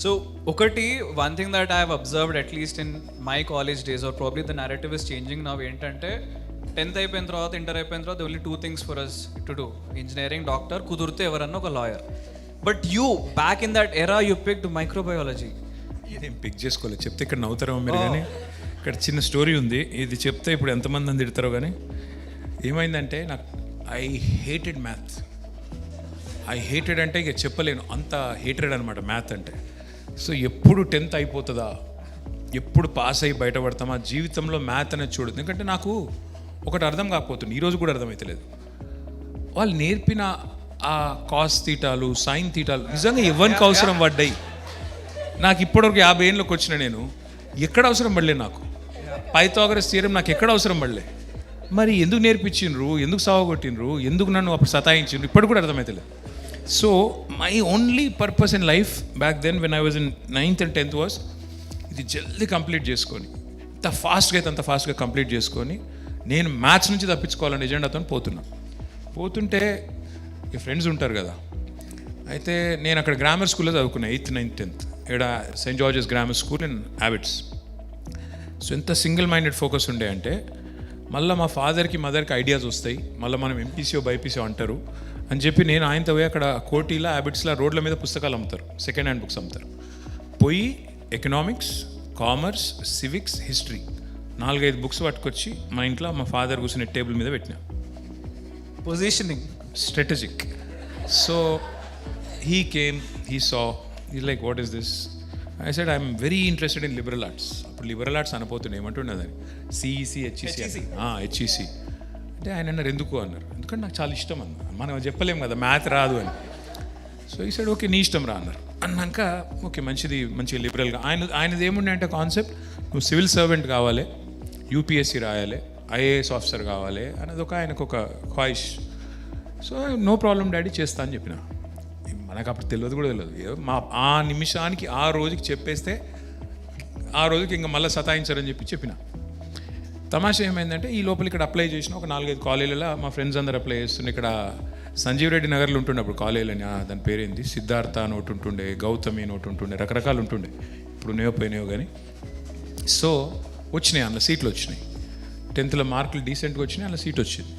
So, ఒకటి one thing that I have observed at least in my college days, or probably the narrative is changing now, ఏంటంటే 10th అయిపోయిన తర్వాత inter అయిపోయిన తర్వాత only 2 things for us to do: engineering, doctor, కుదిరితే ఎవరన్నా ఒక lawyer. But you back in that ఎరా you picked microbiology. నేను పిక్ చేసుకోలేదు, చెప్తే ఇక్కడ నవ్వుతారో మీరు. కానీ ఇక్కడ చిన్న స్టోరీ ఉంది, ఇది చెప్తే ఇప్పుడు ఎంతమంది అని తిడతారో. కానీ ఏమైందంటే నాకు I hated math. I hated అంటే ఇక చెప్పలేను, అంత హేటెడ్ అనమాట మ్యాథ్ అంటే. సో ఎప్పుడు 10th అయిపోతుందా, ఎప్పుడు పాస్ అయ్యి బయటపడతామా, జీవితంలో మ్యాథ్ అనేది చూడదు. ఎందుకంటే నాకు ఒకటి అర్థం కాకపోతుంది, ఈరోజు కూడా అర్థమవుతలేదు. వాళ్ళు నేర్పిన ఆ కాస్ తీటాలు, సైన్ తీటాలు నిజంగా ఎవరికి అవసరం పడ్డాయి. నాకు ఇప్పటివరకు 50 ఏళ్ళకి వచ్చిన నేను ఎక్కడ అవసరం పడలే. నాకు పైథాగరస్ థియరం నాకు ఎక్కడ అవసరం పడలే. మరి ఎందుకు నేర్పించిండ్రు, ఎందుకు సావగొట్టిండ్రు, ఎందుకు నన్ను అప్పుడు సతాయించిండ్రు, ఇప్పటికి కూడా అర్థమవుతలేదు. So my only purpose in life back then when I was in 9th and 10th was ఇది జల్దీ కంప్లీట్ చేసుకొని, ఎంత ఫాస్ట్గా అయితే అంత ఫాస్ట్గా కంప్లీట్ చేసుకొని నేను మ్యాథ్స్ నుంచి తప్పించుకోవాలని ఎజెండాతో పోతుంటే ఈ ఫ్రెండ్స్ ఉంటారు కదా. అయితే నేను అక్కడ గ్రామర్ స్కూల్లో చదువుకున్నాను 8th, 9th, 10th ఇక్కడ Saint జార్జెస్ grammar school in habits. So ఎంత సింగిల్ మైండెడ్ ఫోకస్ ఉండే అంటే, మళ్ళీ మా ఫాదర్కి మదర్కి ఐడియాస్ వస్తాయి, మళ్ళీ మనం ఎంపీసీఓ బైపీసీఓ అంటారు అని చెప్పి నేను ఆయనతో పోయి అక్కడ కోటీలో హ్యాబిట్స్లో రోడ్ల మీద పుస్తకాలు అమ్ముతారు, సెకండ్ హ్యాండ్ బుక్స్ అమ్ముతారు. పోయి economics, commerce, civics, history 4-5 books పట్టుకొచ్చి మా ఇంట్లో మా ఫాదర్ కూర్చునే టేబుల్ మీద పెట్టినా. Positioning strategic. So he came, he saw, he's like, what is this? I said, I'm very interested in liberal arts. అప్పుడు లిబరల్ ఆర్ట్స్ అనపోతుండే, ఏమంటున్నదని సిఈసి, హెచ్ఈసి. హెచ్ఈసి అంటే ఆయన అన్నారు ఎందుకు అన్నారు. ఎందుకంటే నాకు చాలా ఇష్టం అన్న, మనం చెప్పలేము కదా మ్యాథ్ రాదు అని. సో ఈ సైడ్ ఓకే నీ ఇష్టం రా అన్నారు. అన్నాక ఓకే మంచిది, మంచిగా లిబరల్గా ఆయనది ఏముండే అంటే కాన్సెప్ట్, నువ్వు సివిల్ సర్వెంట్ కావాలి, యూపీఎస్సీ రాయాలి, ఐఏఎస్ ఆఫీసర్ కావాలి అనేది ఒక ఆయనకు ఒక ఖ్వాయిష్. సో నో ప్రాబ్లం డాడీ చేస్తా అని చెప్పిన. నాకు అప్పుడు తెలియదు కూడా తెలియదు. మా ఆ నిమిషానికి ఆ రోజుకి చెప్పేస్తే ఆ రోజుకి ఇంకా మళ్ళీ సతాయించారని చెప్పిన. తమాషా ఏమైందంటే ఈ లోపల ఇక్కడ అప్లై చేసిన ఒక 4-5 కాలేజీలలో మా ఫ్రెండ్స్ అందరు అప్లై చేస్తుండే. ఇక్కడ సంజీవ్ రెడ్డి నగర్లో ఉంటుండే అప్పుడు కాలేజీలని, దాని పేరేంది, సిద్ధార్థ అని ఒకటి ఉంటుండే, గౌతమి అని ఒకటి ఉంటుండే, రకరకాలు ఉంటుండే. ఇప్పుడు పోయినాయో కానీ. సో వచ్చినాయి, అందులో సీట్లు వచ్చినాయి. 10th మార్కులు డీసెంట్గా వచ్చినాయి, అందులో సీట్ వచ్చింది.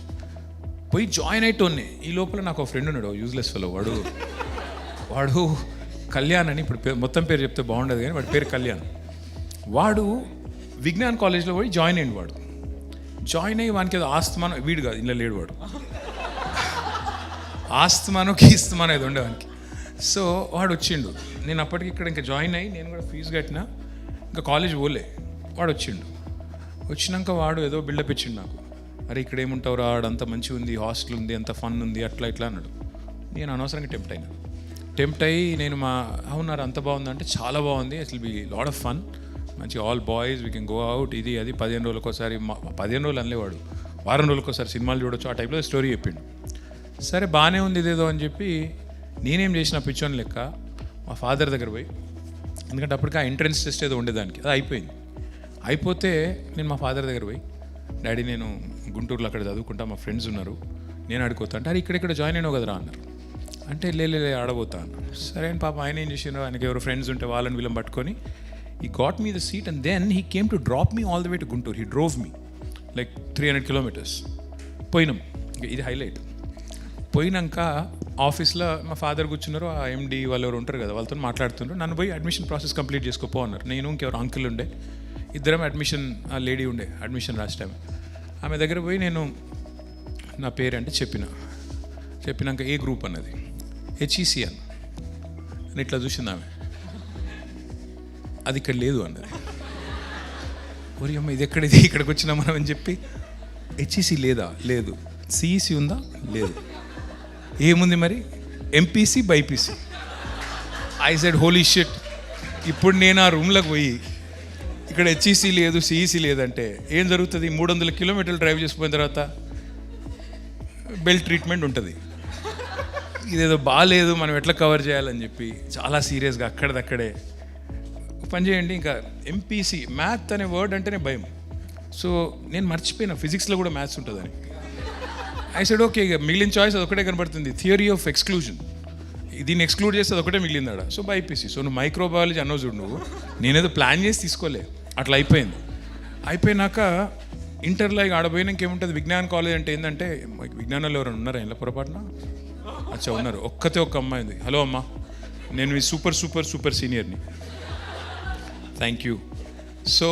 పోయి జాయిన్ అయ్యేటోనే. ఈ లోపల నాకు ఒక ఫ్రెండ్ ఉన్నాడు, యూజ్లెస్ ఫెలో. వాడు కళ్యాణ్ అని, ఇప్పుడు మొత్తం పేరు చెప్తే బాగుండదు కానీ వాడి పేరు కళ్యాణ్. వాడు విజ్ఞాన్ కాలేజ్లో పోయి జాయిన్ అయ్యింది. వాడు జాయిన్ అయ్యి వానికి ఏదో ఆస్తమానం, వీడు కాదు ఇలా లేడు వాడు, ఆస్తమానం కీస్తమానం ఏదో ఉండే వానికి. సో వాడు వచ్చిండు. నేను అప్పటికి ఇక్కడ ఇంకా జాయిన్ అయ్యి నేను కూడా ఫీజు కట్టినా, ఇంకా కాలేజ్ పోలే. వాడు వచ్చిండు. వచ్చినాక వాడు ఏదో బిల్డప్ ఇచ్చిండు నాకు. అరే ఇక్కడ ఏముంటావు రా, అంత మంచిగా ఉంది, హాస్టల్ ఉంది, అంత ఫన్ ఉంది, అట్లా ఇట్లా అన్నాడు. నేను అనవసరంగా టెంప్ట్ అయ్యి నేను అవునారు అంత బాగుంది అంటే, చాలా బాగుంది, it will be lot of fun, మంచి all boys we can go out, ఇది అది 15 రోజులకు ఒకసారి, 15 రోజులు అనలేవాడు, వారం రోజులకు ఒకసారి సినిమాలు చూడొచ్చు, ఆ టైప్లో స్టోరీ చెప్పిండు. సరే బాగానే ఉంది ఇదేదో అని చెప్పి నేనేం చేసిన పిచ్చోని లెక్క మా ఫాదర్ దగ్గర పోయి, ఎందుకంటే అప్పటికి ఆ ఎంట్రన్స్ టెస్ట్ ఏదో ఉండేదానికి, అది అయిపోయింది. అయిపోతే నేను మా ఫాదర్ దగ్గర పోయి, డాడీ నేను గుంటూరులో అక్కడ చదువుకుంటా, మా ఫ్రెండ్స్ ఉన్నారు, నేను ఆడుకోతా అంటే, అరే ఇక్కడ జాయిన్ అయినావు కదరా అన్నారు. అంటే లే ఆడబోతా అన్న. సరే అని పాప ఆయన ఏం చేసినారు, ఆయనకి ఎవరు ఫ్రెండ్స్ ఉంటే వాళ్ళని వీళ్ళని పట్టుకొని he got me the seat and then he came to drop me all the way to Guntur. He drove me like 300 kilometers. పోయినాం, ఇది హైలైట్. పోయినాక ఆఫీస్లో మా ఫాదర్ కూర్చున్నారు, ఆ ఎండి వాళ్ళు ఎవరు ఉంటారు కదా, వాళ్ళతో మాట్లాడుతున్నారు. నన్ను పోయి అడ్మిషన్ ప్రాసెస్ కంప్లీట్ చేసుకోపో అన్నారు. నేను ఇంకెవరు అంకుల్ ఉండే, ఇద్దరం అడ్మిషన్, ఆ లేడీ ఉండే అడ్మిషన్ లాస్ట్ టైం. ఆమె దగ్గర పోయి నేను నా పేరు అంటే చెప్పినాక ఏ గ్రూప్ అన్నది, హెచ్ఈసి అని ఇట్లా చూసింది ఆమె. అది ఇక్కడ లేదు అన్నది. ఒరి అమ్మ ఇది ఎక్కడిది, ఇక్కడికి వచ్చినా మనం అని చెప్పి, హెచ్ఈసి లేదా, లేదు. సిఈసి ఉందా, లేదు. ఏముంది మరి, MPC BiPC. I said holy shit. ఇప్పుడు నేను ఆ రూమ్లోకి పోయి ఇక్కడ హెచ్ఈసి లేదు, సిఈసి లేదంటే ఏం జరుగుతుంది? 300 kilometers డ్రైవ్ చేసిపోయిన తర్వాత బెల్ట్ ట్రీట్మెంట్ ఉంటుంది. ఇదేదో బాగాలేదు, మనం ఎట్లా కవర్ చేయాలని చెప్పి చాలా సీరియస్గా అక్కడదక్కడే పని చేయండి. ఇంకా ఎంపీసీ మ్యాథ్ అనే వర్డ్ అంటేనే భయం. సో నేను మర్చిపోయినా ఫిజిక్స్లో కూడా మ్యాథ్స్ ఉంటుందని. ఐ సెడ్ ఓకే, ఇక మిగిలిన చాయిస్ అది ఒకటే కనబడుతుంది, థియరీ ఆఫ్ ఎక్స్క్లూజన్. దీన్ని ఎక్స్క్లూడ్ చేస్తే అది ఒకటే మిగిలింది ఆడ. So BiPC. సో నువ్వు మైక్రోబయాలజీ అన్నావు చూడు, నువ్వు నేనేదో ప్లాన్ చేసి తీసుకోలే, అట్లా అయిపోయింది. అయిపోయినాక ఇంటర్లో ఇక ఆడపోయినాక ఏముంటుంది, విజ్ఞాన్ కాలేజ్ అంటే ఏంటంటే, విజ్ఞానంలో ఎవరైనా ఉన్నారా ఇలా పొరపాటున? అచ్చా ఉన్నారు, ఒక్కతే ఒక్క అమ్మాయి ఉంది. హలో అమ్మా, నేను మీ సూపర్ సూపర్ సూపర్ సీనియర్ని, థ్యాంక్ యూ. సో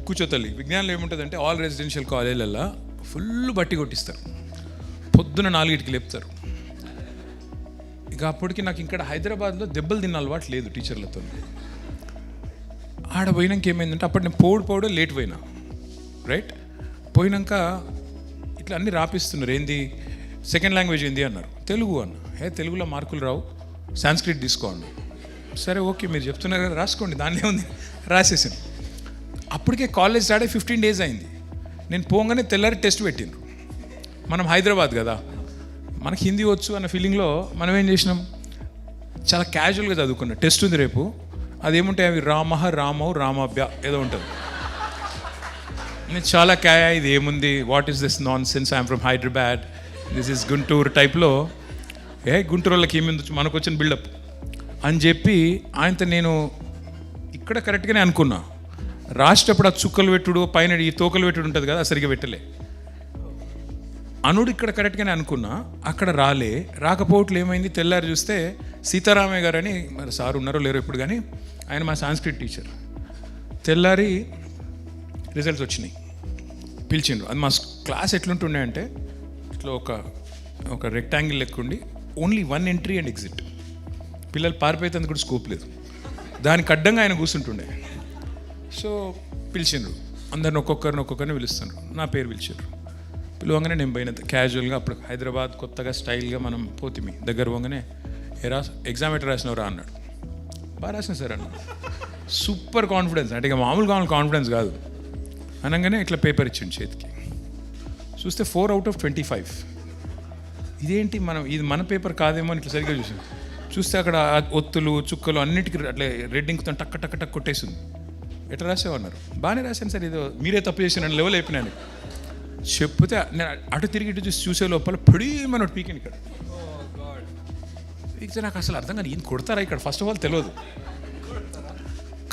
కూర్చో తల్లి. విజ్ఞానంలో ఏముంటుందంటే ఆల్ రెసిడెన్షియల్ కాలేజీలలో ఫుల్ బట్టి కొట్టిస్తారు, పొద్దున 4కి లేపుతారు. ఇక అప్పటికి నాకు ఇక్కడ హైదరాబాద్లో దెబ్బలు తిన్న అలవాటు లేదు టీచర్లతో. ఆడ పోయినాక ఏమైందంటే, అప్పటి నేను పోడు లేట్ పోయినా, రైట్. పోయినాక ఇట్లా అన్నీ రాపిస్తున్నారు. ఏంది సెకండ్ లాంగ్వేజ్ ఏంది అన్నారు. తెలుగు అన్న. తెలుగులో మార్కులు రావు, సాంస్క్రిట్ తీసుకో అన్న. సరే ఓకే మీరు చెప్తున్నారు కదా రాసుకోండి, దానిలో ఉంది. రాసేసాను. అప్పటికే కాలేజ్ స్టార్ట్ అయ్యి 15 days అయింది. నేను పోగానే తెల్లారి టెస్ట్ పెట్టిండ్రు. మనం హైదరాబాద్ కదా, మనకి హిందీ వచ్చు అన్న ఫీలింగ్లో మనం ఏం చేసినాం, చాలా క్యాజువల్గా చదువుకున్నాం. టెస్ట్ ఉంది రేపు, అదేముంటాయి అవి రామో రామాభ్య ఏదో ఉంటుంది. నేను చాలా ఇది ఏముంది, what is this non sense, I'm from Hyderabad, this is Guntur టైప్లో. గుంటూరు వాళ్ళకి ఏమింది మనకు వచ్చిన బిల్డప్ అని చెప్పి ఆయనతో నేను ఇక్కడ కరెక్ట్గానే అనుకున్నా. రాసేటప్పుడు ఆ చుక్కలు పెట్టుడు పైన ఈ తోకలు పెట్టుడు ఉంటుంది కదా, సరిగ్గా పెట్టలే. అనుడు ఇక్కడ కరెక్ట్గానే అనుకున్నా, అక్కడ రాకపోవట్లు ఏమైంది, తెల్లారి చూస్తే సీతారామయ్య గారు అని, మరి సార్ ఉన్నారో లేరో ఇప్పుడు, కానీ ఆయన మా సాంస్క్రిట్ టీచర్. తెల్లారి రిజల్ట్స్ వచ్చినాయి, పిలిచిండ్రు. అది మా క్లాస్ ఎట్లుంటుండే అంటే, ఇట్లా ఒక రెక్టాంగిల్ లెక్క ఉండి ఓన్లీ 1 entry and exit. పిల్లలు పారిపోయేందుకు కూడా స్కోప్ లేదు, దానికి అడ్డంగా ఆయన కూర్చుంటుండే. సో పిలిచిండ్రు, అందరిని ఒక్కొక్కరిని పిలుస్తున్నారు. నా పేరు పిలిచారు. పిలువగానే నేను పోయిన క్యాజువల్గా, అప్పుడు హైదరాబాద్ కొత్తగా స్టైల్గా మనం పోతిమి. దగ్గర పోగానే ఎగ్జామ్ ఎట్లా రాసినవరా అన్నాడు. బాగా రాసిన సార్ అన్నాడు. సూపర్ కాన్ఫిడెన్స్, అంటే ఇక మామూలుగా కాన్ఫిడెన్స్ కాదు. అనగానే ఇట్లా పేపర్ ఇచ్చిండు చేతికి. చూస్తే 4 out of 25. ఇదేంటి, ఇది మన పేపర్ కాదేమో అని ఇట్లా సరిగ్గా చూస్తే అక్కడ ఒత్తులు చుక్కలు అన్నిటికీ అట్లా రెడ్ ఇంక్తో టక్ టక్ టక్ కొట్టేసింది. ఎట్లా రాసేవన్నారు. బాగానే రాశాను సార్, ఇది మీరే తప్పు చేసిన లెవెల్ అయిపోయినాను చెప్తే, నేను అటు తిరిగి ఇటు చూసే లోపల పడేమని పీకింది ఇక్కడ. పీకితే నాకు అసలు అర్థం కానీ, ఈయన కొడతారా ఇక్కడ, ఫస్ట్ ఆఫ్ ఆల్ తెలియదు.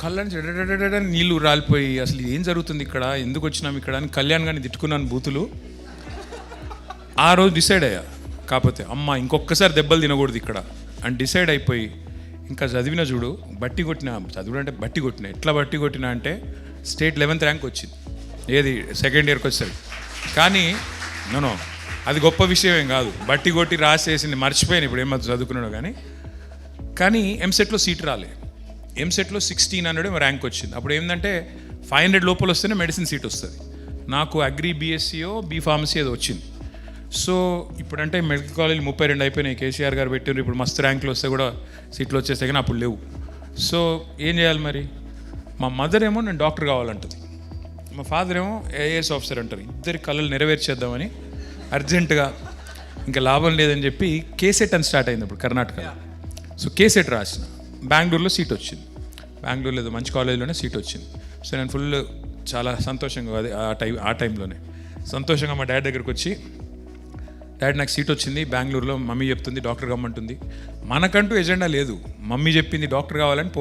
కళ్ళ నుంచి నీళ్ళు రాలిపోయి అసలు ఏం జరుగుతుంది ఇక్కడ, ఎందుకు వచ్చినాం ఇక్కడ అని కళ్యాణ్ గారిని తిట్టుకున్నాను బూతులు. ఆ రోజు డిసైడ్ అయ్యా, కాకపోతే అమ్మ ఇంకొకసారి దెబ్బలు తినకూడదు ఇక్కడ అని డిసైడ్ అయిపోయి, ఇంకా చదివిన చూడు, బట్టి కొట్టిన, చదువుడు అంటే బట్టి కొట్టిన. ఎట్లా బట్టి కొట్టిన అంటే స్టేట్ 11th ర్యాంక్ వచ్చింది, ఏది సెకండ్ ఇయర్కి వచ్చేసరికి. కానీ నో అది గొప్ప విషయం ఏం కాదు, బట్టి కొట్టి రాసేసింది మర్చిపోయాను ఇప్పుడు ఏమో చదువుకున్నాడో. కానీ ఎంసెట్లో సీట్ రాలే. ఎంసెట్లో 1600 ర్యాంక్ వచ్చింది. అప్పుడు ఏంటంటే 500 లోపల వస్తేనే మెడిసిన్ సీట్ వస్తుంది. నాకు అగ్రి బీఎస్సీయో బీఫార్మసీ ఏదో వచ్చింది. సో ఇప్పుడంటే మెడికల్ కాలేజ్ 32 అయిపోయినాయి, కేసీఆర్ గారు పెట్టారు. ఇప్పుడు మస్తు ర్యాంకులు వస్తే కూడా సీట్లు వచ్చేస్తే కానీ అప్పుడు లేవు. సో ఏం చేయాలి మరి, మా మదర్ ఏమో నేను డాక్టర్ కావాలంటుంది, మా ఫాదర్ ఏమో ఐఏఎస్ ఆఫీసర్ అంటారు. ఇద్దరి కళలు నెరవేర్చేద్దామని అర్జెంటుగా ఇంకా లాభం లేదని చెప్పి కేసెట్ అని స్టార్ట్ అయింది అప్పుడు కర్ణాటకలో. సో కేసెట్ రాసిన, బెంగళూరులో సీట్ వచ్చింది. బెంగళూరులో ఏదో మంచి కాలేజీలోనే సీట్ వచ్చింది. సో నేను ఫుల్ చాలా సంతోషంగా, అది ఆ టైంలోనే సంతోషంగా మా డాడీ దగ్గరికి వచ్చి, డాడీ నాకు సీట్ వచ్చింది బెంగళూరులో, మమ్మీ చెప్తుంది డాక్టర్ కమ్మంటుంది. మనకంటూ ఎజెండా లేదు, మమ్మీ చెప్పింది డాక్టర్ కావాలని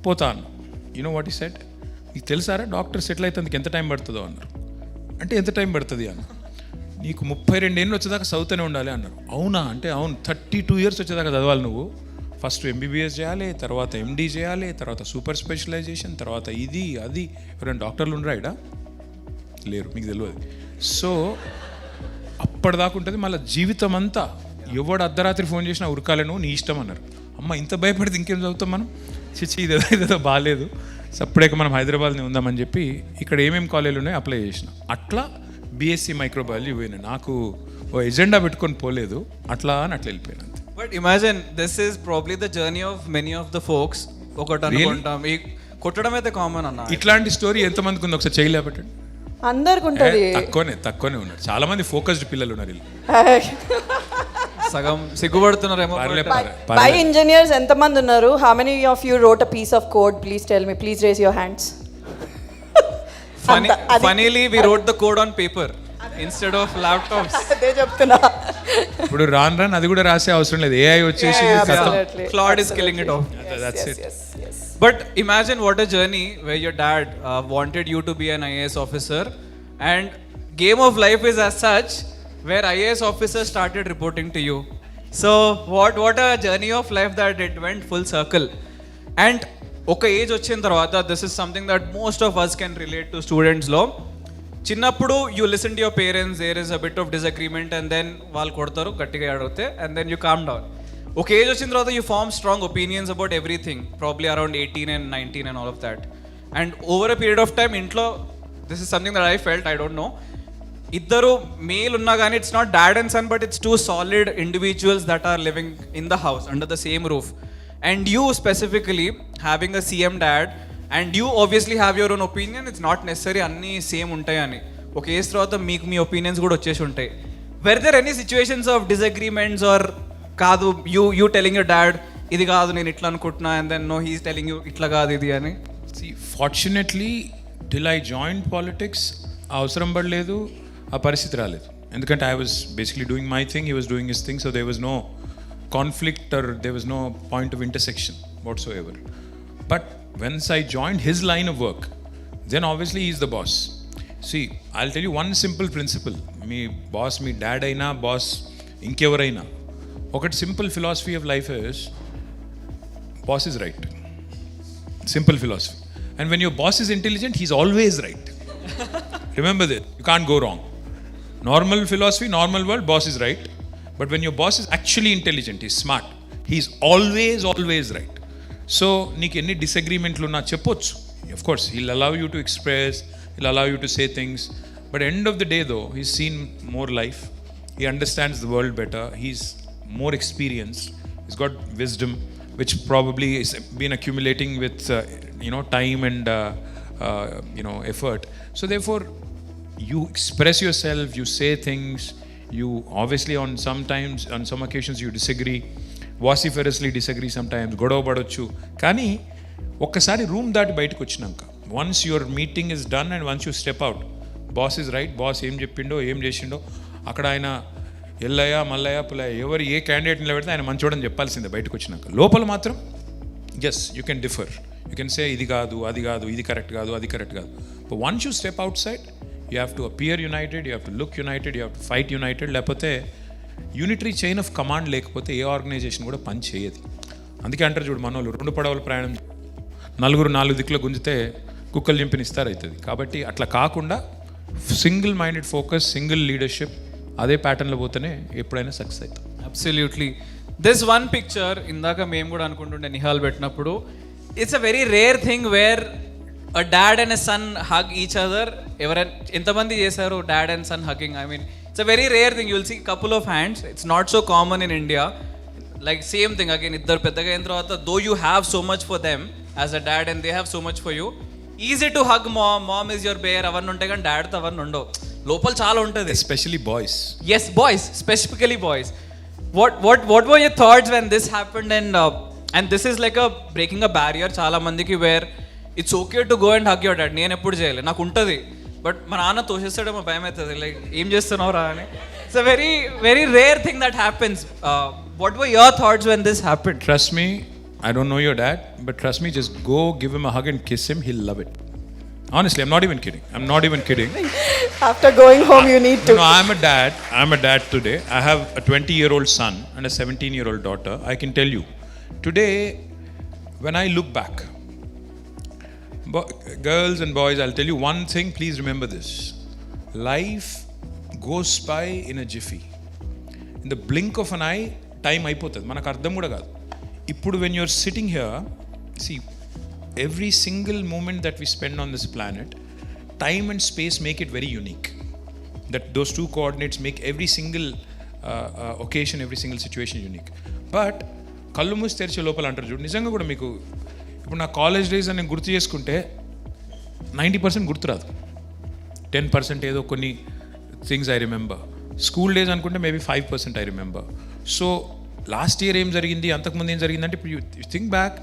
పోతాను. యూనో వాట్ ఈ సెట్, నీకు తెలుసారా డాక్టర్ సెటిల్ అయితే ఎంత టైం పడుతుందో అన్నారు. అంటే ఎంత టైం పడుతుంది అన్న, నీకు 32 ఏళ్ళు వచ్చేదాకా చదువుతూనే ఉండాలి అన్నారు. అవునా అంటే అవును, 32 years వచ్చేదాకా చదవాలి నువ్వు. ఫస్ట్ ఎంబీబీఎస్ చేయాలి, తర్వాత ఎండీ చేయాలి, తర్వాత సూపర్ స్పెషలైజేషన్, తర్వాత ఇది అది. ఎవరైనా డాక్టర్లు ఉండరా ఇక్కడ? లేరు, మీకు తెలియదు. సో అప్పటిదాకా ఉంటుంది, మళ్ళీ జీవితం అంతా ఎవడు అర్ధరాత్రి ఫోన్ చేసినా ఉరకాలను నీ ఇష్టం అన్నారు. అమ్మ ఇంత భయపడితే ఇంకేం చదువుతాం మనం, చిచ్చి ఇదేదో బాగాలేదు, సప్పుడేక మనం హైదరాబాద్ని ఉందామని చెప్పి ఇక్కడ ఏమేమి కాలేజీలు ఉన్నాయో అప్లై చేసిన. అట్లా బీఎస్సీ మైక్రోబయాలజీ పోయినా. నాకు ఓ ఎజెండా పెట్టుకొని పోలేదు, అట్లా అని అట్లా వెళ్ళిపోయినా. But imagine this is probably the journey of many of the folks. ఒకటి అనుకుంటాం, ఈ కొట్టడం అయితే కామన్ అన్న. ఇట్లాంటి స్టోరీ ఎంతమందికి ఉంది ఒకసారి చేయలే పెట్టండి. అందరికి ఉంటుంది. తక్కువనే ఉన్నారు, చాలా మంది ఫోకస్డ్ పిల్లలు ఉన్నారు. సగం సిగ్గుపడుతున్నారేమో. బై ఇంజనీర్స్ ఎంతమంది ఉన్నారు? How many of you wrote a piece of code? Please tell me, please raise your hands. Funnily we wrote the code on paper. instead of laptops. అదే చెప్తున్నా. ఇప్పుడు రాను అది కూడా రాసే అవసరం లేదు, ఏఐ వచ్చేసి Absolutely. Claude is killing it off. That's it. Yes. But imagine what a journey where your dad wanted you to be an IAS officer, and game of life is as such where IAS officers started reporting to you. So what a journey of life that it went full circle. And ఒక age వచ్చిన తర్వాత this is something that most of us can relate to స్టూడెంట్స్లో. చిన్నప్పుడు you listen to your parents, there is a bit of disagreement and then వాళ్ళు కొడతారు గట్టిగా అడిగితే and then you calm down. ఒక ఏజ్ వచ్చిన తర్వాత you form strong opinions about everything, probably around 18 and 19 and all of that. And over a period of time ఇంట్లో this is something that I felt, I don't know, ఇద్దరు male ఉన్నా కానీ it's not dad and son, but it's two solid individuals that are living in the house under the same roof. And you specifically having a CM dad, and you obviously have your own opinion. It's not necessary అన్నీ same ఉంటాయని. ఒక age తర్వాత మీకు మీ opinions కూడా వచ్చేసి ఉంటాయి. Were there any situations of disagreements or కాదు you telling your dad ఇది కాదు నేను ఇట్లా అనుకుంటున్నా and then no he's telling you ఇట్లా కాదు ఇది అని? See, fortunately till I joined politics అవసరం పడలేదు, ఆ పరిస్థితి రాలేదు. ఎందుకంటే I was basically doing my thing, he was doing his thing, so there was no conflict or there was no point of intersection whatsoever. But once I joined his line of work, then obviously he's the boss. See, I'll tell you one simple principle. Me boss, me dad aina, boss inkevaraina. Okati simple philosophy of life is boss is right. Simple philosophy. And when your boss is intelligent, he's always right. Remember that. You can't go wrong. Normal philosophy, normal world, boss is right. But when your boss is actually intelligent, he's smart, he's always right. So నీకు ఎన్ని డిసగ్రీమెంట్లు ఉన్నా చెప్పొచ్చు. Of course, he'll allow you to express, he'll allow you to say things. But end of the day though, he's seen more life, he understands the world better, he's more experienced, he's got wisdom which probably has been accumulating with time and effort. So therefore, you express yourself, you say things. You obviously on some occasions you disagree, vociferously disagree sometimes, గొడవ పడవచ్చు. కానీ ఒక్కసారి room దాటి బయటకు వచ్చినాక, once your meeting is done and once you step out, boss is right, boss ఏం చెప్పిండో ఏం చేసిండో అక్కడ ఆయన ఎల్లయ్య మల్లయ్య పుల్లయ్య ఎవరు ఏ క్యాండిడేట్ని నిలబెడితే ఆయన మంచోడని చెప్పాల్సిందే బయటకు వచ్చినాక. లోపల మాత్రం yes you can differ, you can say ఇది కాదు అది కాదు, ఇది కరెక్ట్ కాదు అది కరెక్ట్ కాదు. But once you step out side, you have to appear united, you have to look united, you have to fight united. లేకపోతే యూనిటరీ చైన్ ఆఫ్ కమాండ్ లేకపోతే ఏ ఆర్గనైజేషన్ కూడా పని చేయదు. అందుకే అంటారు చూడు మనోళ్ళు, 2 పడవల ప్రయాణం, నలుగురు 4 దిక్కుల గుంజితే కుక్కలు చింపినిస్తారు అవుతుంది. కాబట్టి అట్లా కాకుండా single minded focus, single leadership, అదే ప్యాటర్న్లో పోతేనే ఎప్పుడైనా సక్సెస్ అవుతుంది. అబ్సల్యూట్లీ. దిస్ వన్ పిక్చర్ ఇందాక మేము కూడా అనుకుంటుండే నిహాల్ పెట్టినప్పుడు, it's a very rare thing where a dad and a son hug each other. ఎంతమంది చేశారు dad and son hugging? I mean, it's a very rare thing. You will see couple of hands. It's not so common in India. Like same thing again, ఇద్దరు పెద్దగా అయిన తర్వాత, though you have so much for them as a dad and they have so much for you, easy to hug mom is your bear అవన్నీ ఉంటాయి కానీ డాడ్తో అవన్నీ ఉండవు. లోపల చాలా ఉంటుంది. Especially boys. Yes, boys, specifically boys. What were your thoughts when this happened? And this is like a breaking a barrier చాలా మందికి, where it's okay to go and hug your dad. నేను ఎప్పుడు చేయలేదు, నాకు ఉంటుంది, బట్ మా నాన్న తోసేస్తాడేమో భయం అవుతుంది, లైక్ ఏం చేస్తున్నావు రా అని. It's a very very rare thing that happens. What were your thoughts when this happened? Trust me, I don't know your dad, but trust me, just go give him a hug and kiss him, he'll love it. Honestly, I'm not even kidding. After going home you need to. No, I'm a dad today. I have a 20-year-old son and a 17-year-old daughter. I can tell you, today when I look back, girls and boys, I'll tell you one thing, please remember this. Life goes by in a jiffy. In the blink of an eye, time అయిపోతుంది, మనకు అర్థం కూడా కాదు. ఇప్పుడు when you're sitting here, see, every single moment that we spend on this planet, time and space make it very unique. That those two coordinates make every single occasion, every single situation unique. But కళ్ళు మూసి తెరిచే లోపల అంటారు చూడు, నిజంగా కూడా మీకు ఇప్పుడు నా కాలేజ్ డేస్ అని గుర్తు చేసుకుంటే 90% గుర్తురాదు, 10% ఏదో కొన్ని things I remember. School days అనుకుంటే maybe 5% I remember. So last year ఏం జరిగింది, అంతకుముందు ఏం జరిగిందంటే ఇప్పుడు you think back,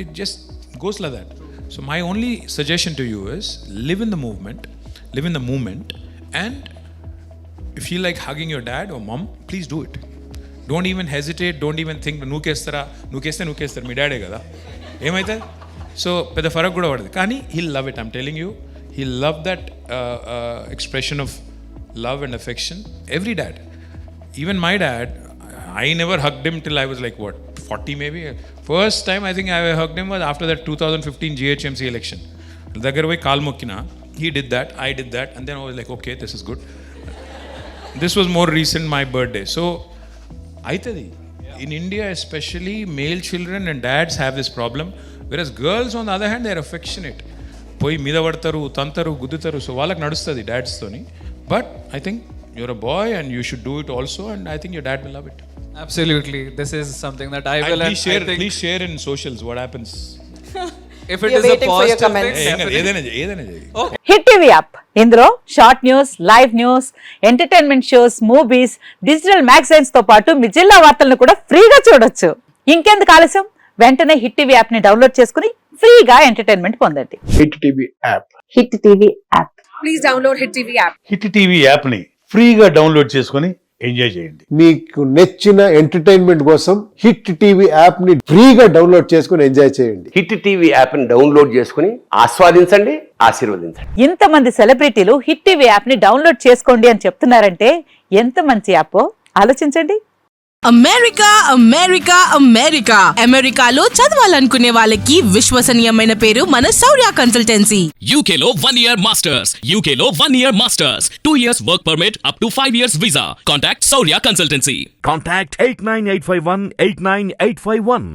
it just goes like that. So my only suggestion to you is live in the movement and if you like hugging your dad or mom, please do it. Don't even hesitate, don't even think నూకేస్తారు మీ డాడే కదా ఏమవుతుంది. So పెద్ద ఫరక్ కూడా పడదు, కానీ he'll love it. I'm telling you, he'll love that expression of love and affection. Every dad, even my dad, I never hugged him till I was like 40 maybe. First time I think I hugged him was after that 2015 GHMC election. దగ్గర పోయి కాలు మొక్కిన. He did that, I did that, and then I was like, okay, this is good. This was more recent, my birthday. So aitadi. In India especially, male children and dads have this problem, whereas girls on the other hand, they are affectionate. పోయి మీద పడతారు, తంతారు, గుద్దుతారు. So వాళ్ళకి నడుస్తుంది డాడ్స్తోని. But I think you're a boy and you should do it also, and I think your dad will love it. Absolutely, this is something that I will. Please share in socials what happens. If it We are is a waiting for your positive comments. thing, definitely. ఏదైనా చేయి. Hit TV app, ఇందులో short news, live news, entertainment shows, movies, digital magazines తో పాటు మీ జిల్లా వార్తలను కూడా ఫ్రీగా చూడొచ్చు. ఇంకెందుకు ఆలస్యం, వెంటనే హిట్ టీవీ యాప్ ని డౌన్లోడ్ చేసుకుని ఫ్రీగా ఎంటర్టైన్మెంట్ పొందండి. Hit TV app. Hit TV app. Please download Hit TV app. Hit TV యాప్ని ఫ్రీగా డౌన్లోడ్ చేసుకొని ఎంజాయ్ చేయండి. మీకు నచ్చిన ఎంటర్టైన్మెంట్ కోసం హిట్ టీవీ యాప్ ని ఫ్రీగా డౌన్లోడ్ చేసుకుని ఎంజాయ్ చేయండి. హిట్ టీవీ యాప్ని డౌన్లోడ్ చేసుకుని ఆస్వాదించండి, ఆశీర్వదించండి. ఇంతమంది సెలబ్రిటీలు హిట్ టీవీ యాప్ ని డౌన్లోడ్ చేసుకోండి అని చెప్తున్నారంటే ఎంత మంచి యాప్ ఆలోచించండి. అమెరికా అమెరికా అమెరికా అమెరికాలో చదవాలనుకునే వాళ్ళకి విశ్వసనీయమైన పేరు మన శౌర్య కన్సల్టెన్సీ. UK లో 1 year masters. UK లో 1 year masters. 2 years work permit up to 5 years visa. Contact Saurya Consultancy. Contact 89851 89851.